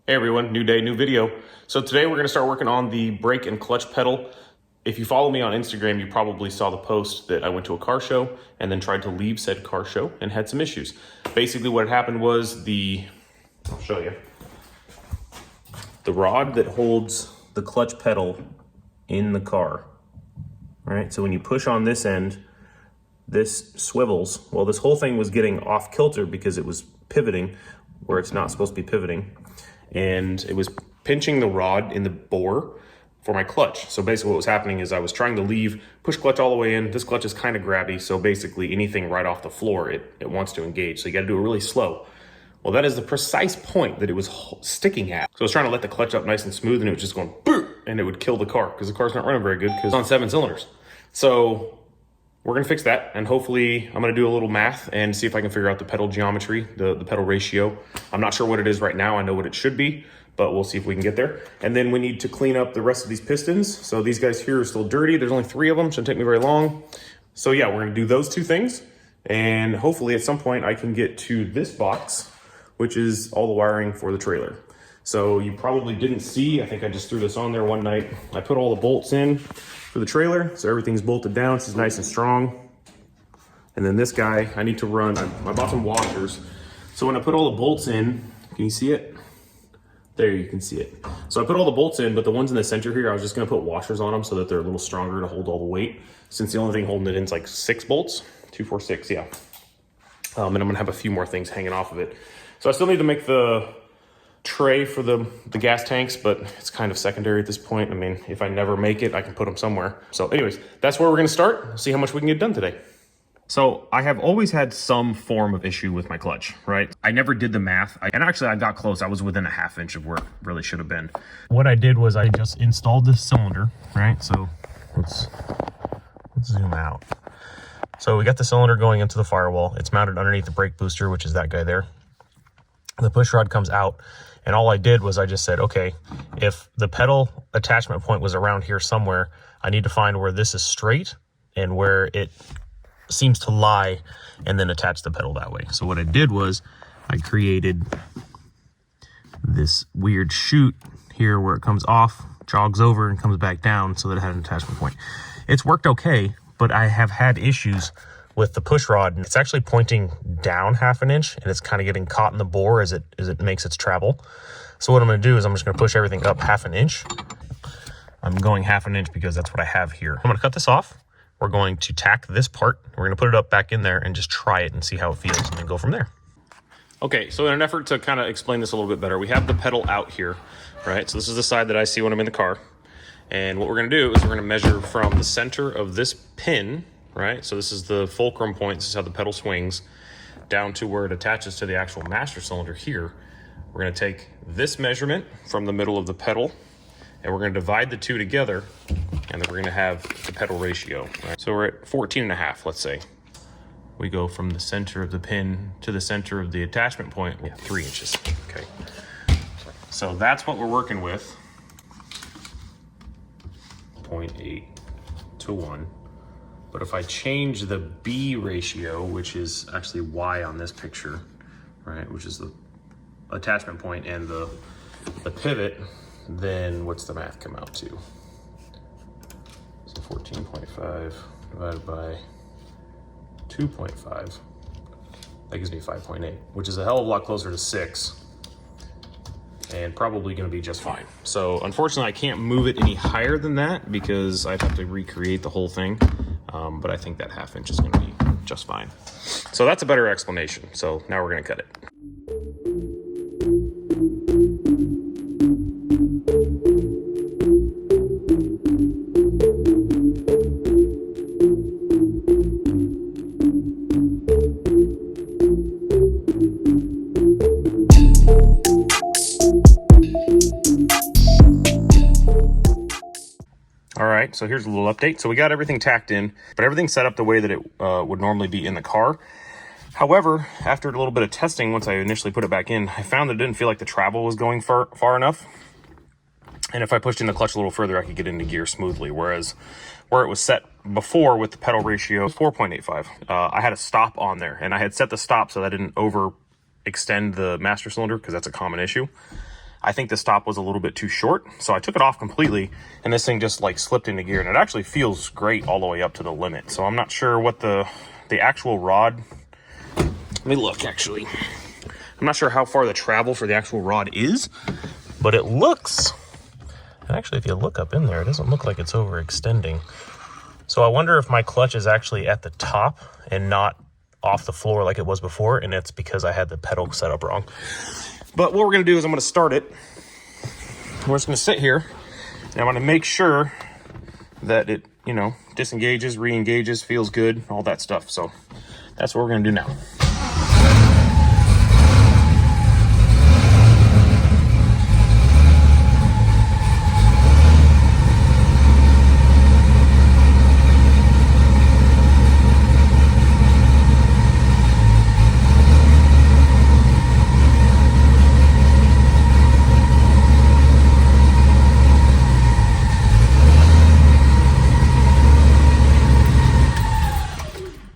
Hey everyone, new day, new video. So today we're gonna start working on the brake and clutch pedal. If you follow me on Instagram, you probably saw the post that I went to a car show and then tried to leave said car show and had some issues. Basically what had happened was I'll show you. The rod that holds the clutch pedal in the car, right? So when you push on this end, this swivels. Well, this whole thing was getting off kilter because it was pivoting where it's not supposed to be pivoting. And it was pinching the rod in the bore for my clutch. So basically what was happening is I was trying to leave, push clutch all the way in. This clutch is kind of grabby, so basically anything right off the floor, it wants to engage. So you got to do it really slow. Well, that is the precise point that it was sticking at. So I was trying to let the clutch up nice and smooth, and it was just going boom, and it would kill the car because the car's not running very good because it's on 7 cylinders. So we're gonna fix that, and hopefully I'm gonna do a little math and see if I can figure out the pedal geometry, the pedal ratio. I'm not sure what it is right now. I know what it should be, but we'll see if we can get there. And then we need to clean up the rest of these pistons. So these guys here are still dirty. There's only 3 of them, shouldn't take me very long. So yeah, we're gonna do those 2 things. And hopefully at some point I can get to this box, which is all the wiring for the trailer. So you probably didn't see, I think I just threw this on there one night. I put all the bolts in for the trailer, so everything's bolted down, so it's nice and strong. And then this guy, I need to run, I bought some washers. So when I put all the bolts in, can you see it? There, you can see it. So I put all the bolts in, but the ones in the center here, I was just gonna put washers on them so that they're a little stronger to hold all the weight, since the only thing holding it in is like 6 bolts, 2, 4, 6, yeah. And I'm gonna have a few more things hanging off of it. So I still need to make the tray for the gas tanks, but it's kind of secondary at this point. I mean, if I never make it, I can put them somewhere. So anyways, that's where we're gonna start. See how much we can get done today. So I have always had some form of issue with my clutch, right? I never did the math. And actually I got close. I was within a 1/2 inch of where it really should have been. What I did was I just installed this cylinder, right? So let's zoom out. So we got the cylinder going into the firewall. It's mounted underneath the brake booster, which is that guy there. The push rod comes out, and all I did was I just said, okay, if the pedal attachment point was around here somewhere, I need to find where this is straight and where it seems to lie, and then attach the pedal that way. So what I did was I created this weird chute here where it comes off, jogs over, and comes back down so that it had an attachment point. It's worked okay, but I have had issues with the push rod, and it's actually pointing down 1/2 inch, and it's kind of getting caught in the bore as it makes its travel. So what I'm going to do is I'm just going to push everything up 1/2 inch. I'm going 1/2 inch because that's what I have here. I'm going to cut this off. We're going to tack this part. We're going to put it up back in there and just try it and see how it feels, and then go from there. Okay, so in an effort to kind of explain this a little bit better, we have the pedal out here, right? So this is the side that I see when I'm in the car. And what we're going to do is we're going to measure from the center of this pin, right? So this is the fulcrum point. This is how the pedal swings down to where it attaches to the actual master cylinder here. We're going to take this measurement from the middle of the pedal, and we're going to divide the 2 together, and then we're going to have the pedal ratio, right? So we're at 14.5, let's say. We go from the center of the pin to the center of the attachment point, 3 inches, okay. So that's what we're working with, 0.8 to 1. But if I change the B ratio, which is actually Y on this picture, right, which is the attachment point and the pivot, then what's the math come out to? So 14.5 divided by 2.5, that gives me 5.8, which is a hell of a lot closer to 6, and probably gonna be just fine. So unfortunately I can't move it any higher than that because I'd have to recreate the whole thing. But I think that 1/2 inch is gonna be just fine. So that's a better explanation. So now we're gonna cut it. All right, so here's a little update. So we got everything tacked in, but everything's set up the way that it would normally be in the car. However, after a little bit of testing, once I initially put it back in, I found that it didn't feel like the travel was going far enough. And if I pushed in the clutch a little further, I could get into gear smoothly. Whereas where it was set before with the pedal ratio, 4.85, I had a stop on there, and I had set the stop so that I didn't overextend the master cylinder because that's a common issue. I think the stop was a little bit too short, so I took it off completely, and this thing just like slipped into gear, and it actually feels great all the way up to the limit. So I'm not sure what the actual rod, let me look actually. I'm not sure how far the travel for the actual rod is, but it looks, and actually if you look up in there, it doesn't look like it's overextending. So I wonder if my clutch is actually at the top and not off the floor like it was before, and it's because I had the pedal set up wrong. But what we're gonna do is I'm gonna start it. We're just gonna sit here, and I'm gonna make sure that it, you know, disengages, re-engages, feels good, all that stuff. So that's what we're gonna do now.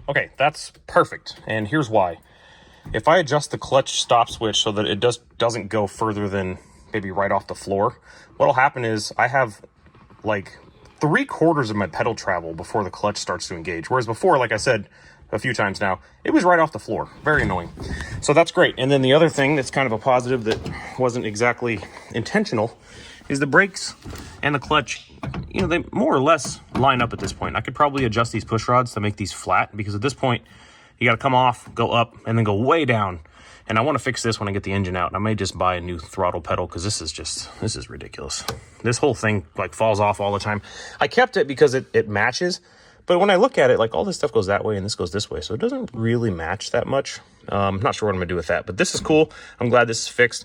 Okay, that's perfect, and here's why. If I adjust the clutch stop switch so that it doesn't go further than maybe right off the floor, what'll happen is I have like 3/4 of my pedal travel before the clutch starts to engage. Whereas before, like I said a few times now, it was right off the floor. Very annoying. So that's great. And then the other thing that's kind of a positive that wasn't exactly intentional is the brakes and the clutch, you know, they more or less line up at this point. I could probably adjust these push rods to make these flat, because at this point you got to come off, go up, and then go way down. And I want to fix this when I get the engine out. And I may just buy a new throttle pedal, because this is ridiculous. This whole thing like falls off all the time. I kept it because it matches, but when I look at it, like all this stuff goes that way and this goes this way, so it doesn't really match that much. I'm not sure what I'm gonna do with that, but this is cool. I'm glad this is fixed.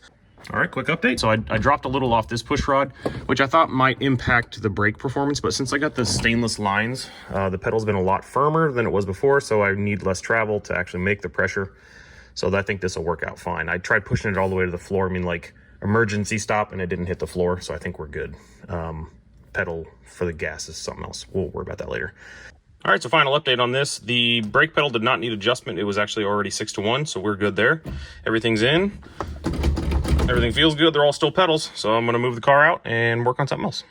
All right, quick update. So I dropped a little off this push rod, which I thought might impact the brake performance, but since I got the stainless lines, the pedal's been a lot firmer than it was before, so I need less travel to actually make the pressure. So I think this will work out fine. I tried pushing it all the way to the floor, I mean like emergency stop, and it didn't hit the floor, so I think we're good. Pedal for the gas is something else. We'll worry about that later. All right, so final update on this. The brake pedal did not need adjustment. It was actually already 6-to-1, so we're good there. Everything's in. Everything feels good. They're all still pedals, so I'm gonna move the car out and work on something else.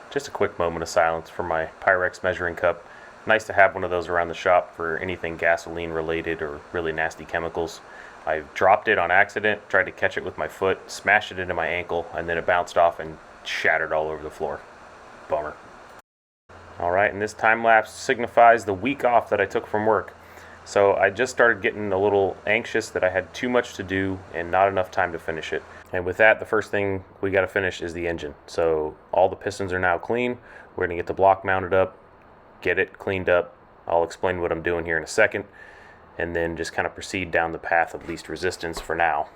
Just a quick moment of silence for my Pyrex measuring cup. Nice to have one of those around the shop for anything gasoline related or really nasty chemicals. I dropped it on accident, tried to catch it with my foot, smashed it into my ankle, and then it bounced off and shattered all over the floor. Bummer. All right, and this time lapse signifies the week off that I took from work. So I just started getting a little anxious that I had too much to do and not enough time to finish it. And with that, the first thing we got to finish is the engine. So all the pistons are now clean. We're going to get the block mounted up, get it cleaned up. I'll explain what I'm doing here in a second, and then just kind of proceed down the path of least resistance for now.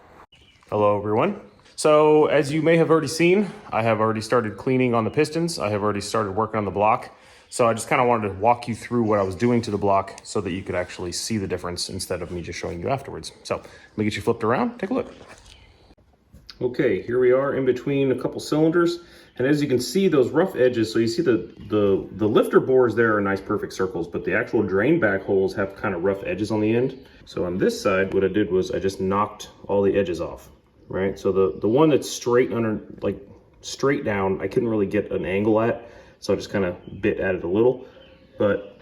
Hello, everyone. So as you may have already seen, I have already started cleaning on the pistons. I have already started working on the block. So I just kind of wanted to walk you through what I was doing to the block so that you could actually see the difference instead of me just showing you afterwards. So let me get you flipped around, take a look. Okay, here we are in between a couple cylinders. And as you can see, those rough edges, so you see the lifter bores there are nice perfect circles, but the actual drain back holes have kind of rough edges on the end. So on this side, what I did was I just knocked all the edges off, right? So the one that's straight under, like straight down, I couldn't really get an angle at. So I just kind of bit at it a little, but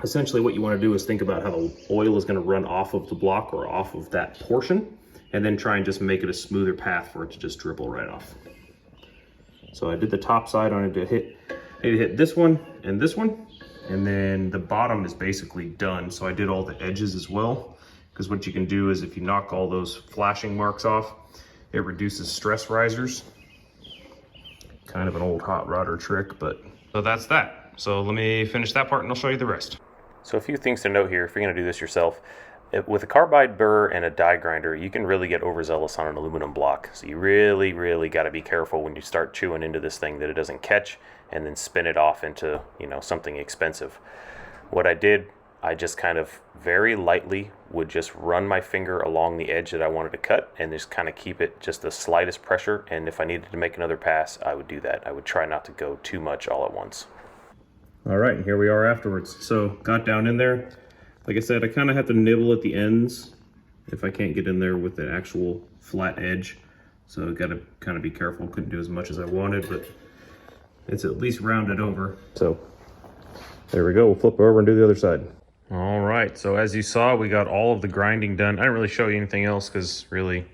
essentially what you want to do is think about how the oil is going to run off of the block or off of that portion, and then try and just make it a smoother path for it to just dribble right off. So I did the top side on it to hit this one, and then the bottom is basically done. So I did all the edges as well, because what you can do is if you knock all those flashing marks off, it reduces stress risers. Kind of an old hot rodder trick, but so that's that. So let me finish that part and I'll show you the rest. So a few things to note here if you're going to do this yourself. With a carbide burr and a die grinder, you can really get overzealous on an aluminum block. So you really got to be careful when you start chewing into this thing that it doesn't catch and then spin it off into, you know, something expensive. What I did, I just kind of very lightly would just run my finger along the edge that I wanted to cut and just kind of keep it just the slightest pressure. And if I needed to make another pass, I would do that. I would try not to go too much all at once. All right, and here we are afterwards. So got down in there. Like I said, I kind of have to nibble at the ends if I can't get in there with the actual flat edge. So I gotta kind of be careful. Couldn't do as much as I wanted, but it's at least rounded over. So there we go. We'll flip over and do the other side. All right, so as you saw, we got all of the grinding done. I didn't really show you anything else because really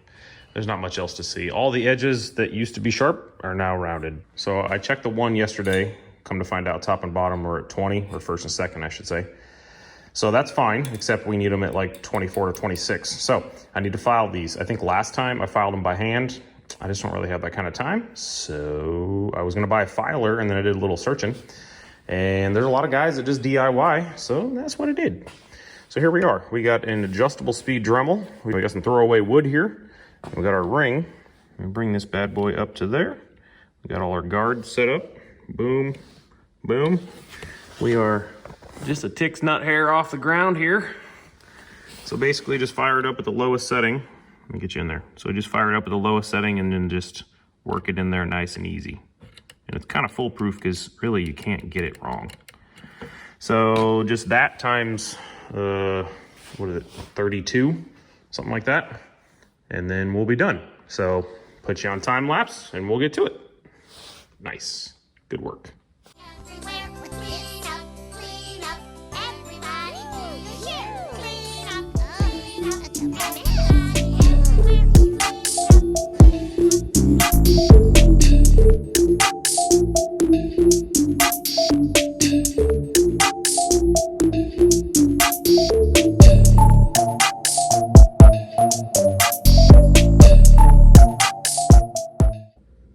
there's not much else to see. All the edges that used to be sharp are now rounded. So I checked the one yesterday. Come to find out, top and bottom are at 20, or first and second, I should say. So that's fine, except we need them at like 24 to 26. So I need to file these. I think last time I filed them by hand. I just don't really have that kind of time. So I was gonna buy a filer, and then I did a little searching. And there's a lot of guys that just DIY, so that's what I did. So here we are. We got an adjustable speed Dremel. We got some throwaway wood here. We got our ring. We bring this bad boy up to there. We got all our guards set up. Boom, boom. We are just a tick's nut hair off the ground here. So basically just fire it up at the lowest setting. Let me get you in there. So just fire it up at the lowest setting and then just work it in there nice and easy. And it's kind of foolproof because really you can't get it wrong. So just that times, what is it, 32, something like that. And then we'll be done. So put you on time lapse and we'll get to it. Nice, good work.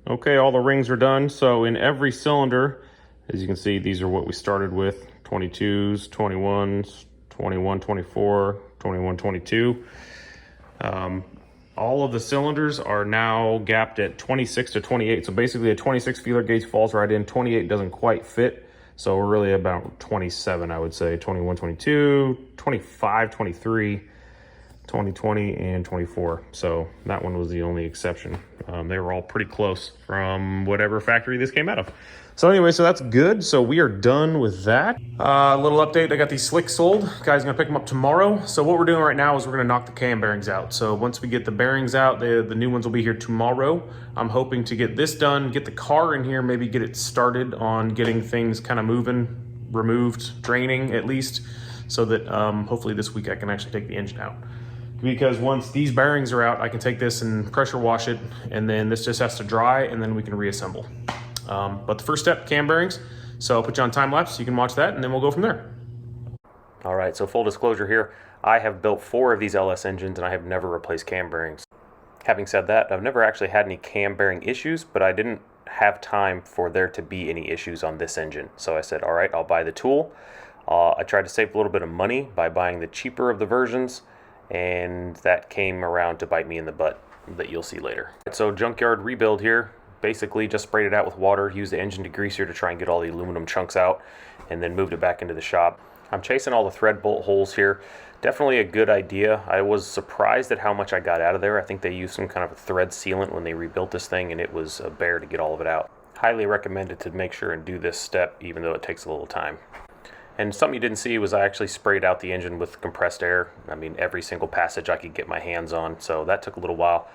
Okay, all the rings are done. So in every cylinder, as you can see, these are what we started with: 22s, 21s, 21, 24, 21, 22. All of the cylinders are now gapped at 26 to 28. So basically a 26 feeler gauge falls right in, 28 doesn't quite fit. So we're really about 27, I would say. 21, 22, 25, 23, 20, 20, and 24. So that one was the only exception. They were all pretty close from whatever factory this came out of. So anyway, so that's good. So we are done with that. A little update, I got these slicks sold. Guy's gonna pick them up tomorrow. So what we're doing right now is we're gonna knock the cam bearings out. So once we get the bearings out, the new ones will be here tomorrow. I'm hoping to get this done, get the car in here, maybe get it started on getting things kind of moving, removed, draining at least, so that hopefully this week I can actually take the engine out. Because once these bearings are out, I can take this and pressure wash it, and then this just has to dry, and then we can reassemble. But the first step, cam bearings. So I'll put you on time lapse, so you can watch that, and then we'll go from there. All right, so full disclosure here, I have built 4 of these LS engines, and I have never replaced cam bearings. Having said that, I've never actually had any cam bearing issues, but I didn't have time for there to be any issues on this engine. So I said, all right, I'll buy the tool. I tried to save a little bit of money by buying the cheaper of the versions, and that came around to bite me in the butt that you'll see later. So junkyard rebuild here. Basically just sprayed it out with water, used the engine degreaser to try and get all the aluminum chunks out, and then moved it back into the shop. I'm chasing all the thread bolt holes here. Definitely a good idea. I was surprised at how much I got out of there. I think they used some kind of a thread sealant when they rebuilt this thing, and it was a bear to get all of it out. Highly recommended to make sure and do this step, even though it takes a little time. And something you didn't see was I actually sprayed out the engine with compressed air. I mean, every single passage I could get my hands on, so that took a little while.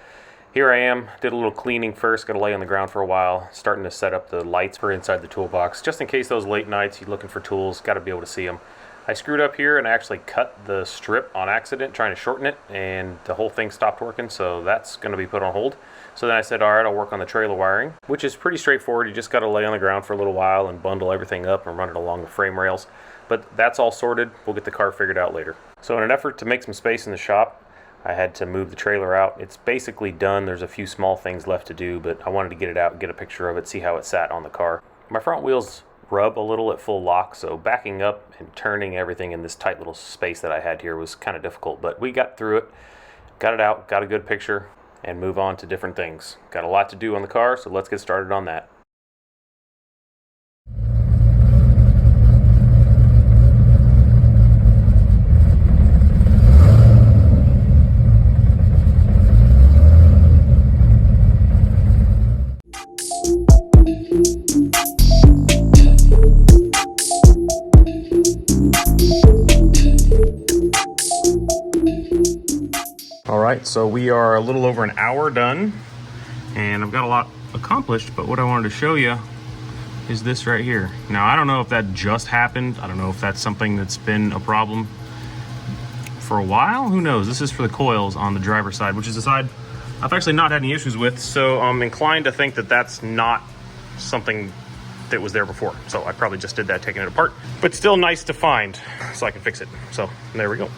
Here I am, did a little cleaning first, got to lay on the ground for a while, starting to set up the lights for inside the toolbox, just in case those late nights you're looking for tools, got to be able to see them. I screwed up here and I actually cut the strip on accident, trying to shorten it, and the whole thing stopped working, so that's going to be put on hold. So then I said, all right, I'll work on the trailer wiring, which is pretty straightforward. You just got to lay on the ground for a little while and bundle everything up and run it along the frame rails. But that's all sorted. We'll get the car figured out later. So in an effort to make some space in the shop, I had to move the trailer out. It's basically done. There's a few small things left to do, but I wanted to get it out, get a picture of it, see how it sat on the car. My front wheels rub a little at full lock, so backing up and turning everything in this tight little space that I had here was kind of difficult, but we got through it, got it out, got a good picture, and move on to different things. Got a lot to do on the car, so let's get started on that. All right, so we are a little over an hour done. and I've got a lot accomplished, but what I wanted to show you is this right here. Now, I don't know if that just happened. I don't know if that's something that's been a problem for a while. Who knows? This is for the coils on the driver's side, which is the side I've actually not had any issues with, so I'm inclined to think that that's not something that was there before. So I probably just did that taking it apart, but still nice to find so I can fix it. So there we go.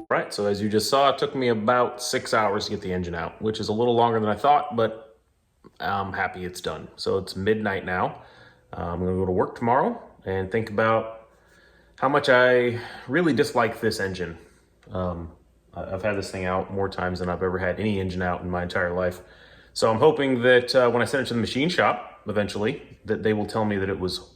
Right, so as you just saw, it took me about 6 hours to get the engine out, which is a little longer than I thought, but I'm happy it's done. So it's midnight now. I'm gonna go to work tomorrow and think about how much I really dislike this engine. I've had this thing out more times than I've ever had any engine out in my entire life. So I'm hoping that when I send it to the machine shop eventually, that they will tell me that it was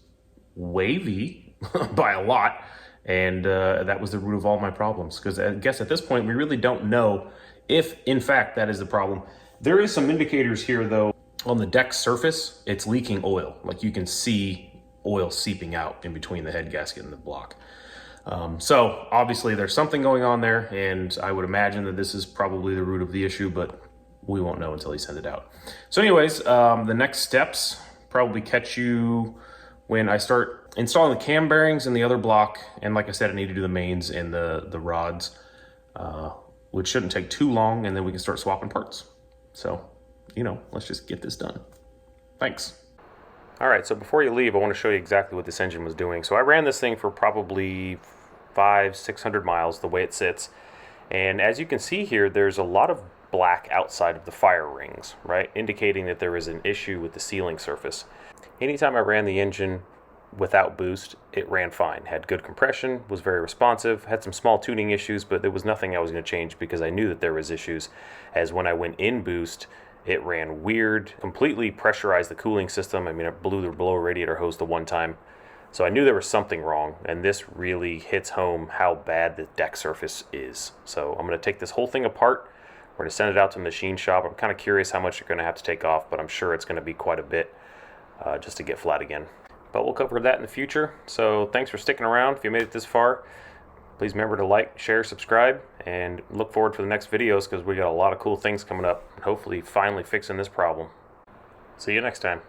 wavy by a lot. And that was the root of all my problems. Because I guess at this point, we really don't know if, in fact, that is the problem. There is some indicators here, though. On the deck surface, it's leaking oil. Like you can see oil seeping out in between the head gasket and the block. So obviously there's something going on there, and I would imagine that this is probably the root of the issue, but we won't know until he sends it out. So anyways, the next steps probably catch you when I start installing the cam bearings in the other block. And like I said, I need to do the mains and the rods, which shouldn't take too long, and then we can start swapping parts. So, let's just get this done. Thanks. All right, so before you leave, I want to show you exactly what this engine was doing. So I ran this thing for probably 500-600 miles the way it sits. And as you can see here, there's a lot of black outside of the fire rings, right? Indicating that there is an issue with the sealing surface. Anytime I ran the engine without boost, it ran fine. Had good compression, was very responsive, had some small tuning issues, but there was nothing I was going to change because I knew that there was issues. As when I went in boost, it ran weird, completely pressurized the cooling system. I mean, it blew the blower radiator hose the one time. So I knew there was something wrong, and this really hits home how bad the deck surface is. So I'm going to take this whole thing apart. We're going to send it out to the machine shop. I'm kind of curious how much you're going to have to take off, but I'm sure it's going to be quite a bit just to get flat again. But we'll cover that in the future. So thanks for sticking around. If you made it this far, please remember to like, share, subscribe, and look forward for the next videos because we got a lot of cool things coming up. Hopefully finally fixing this problem. See you next time.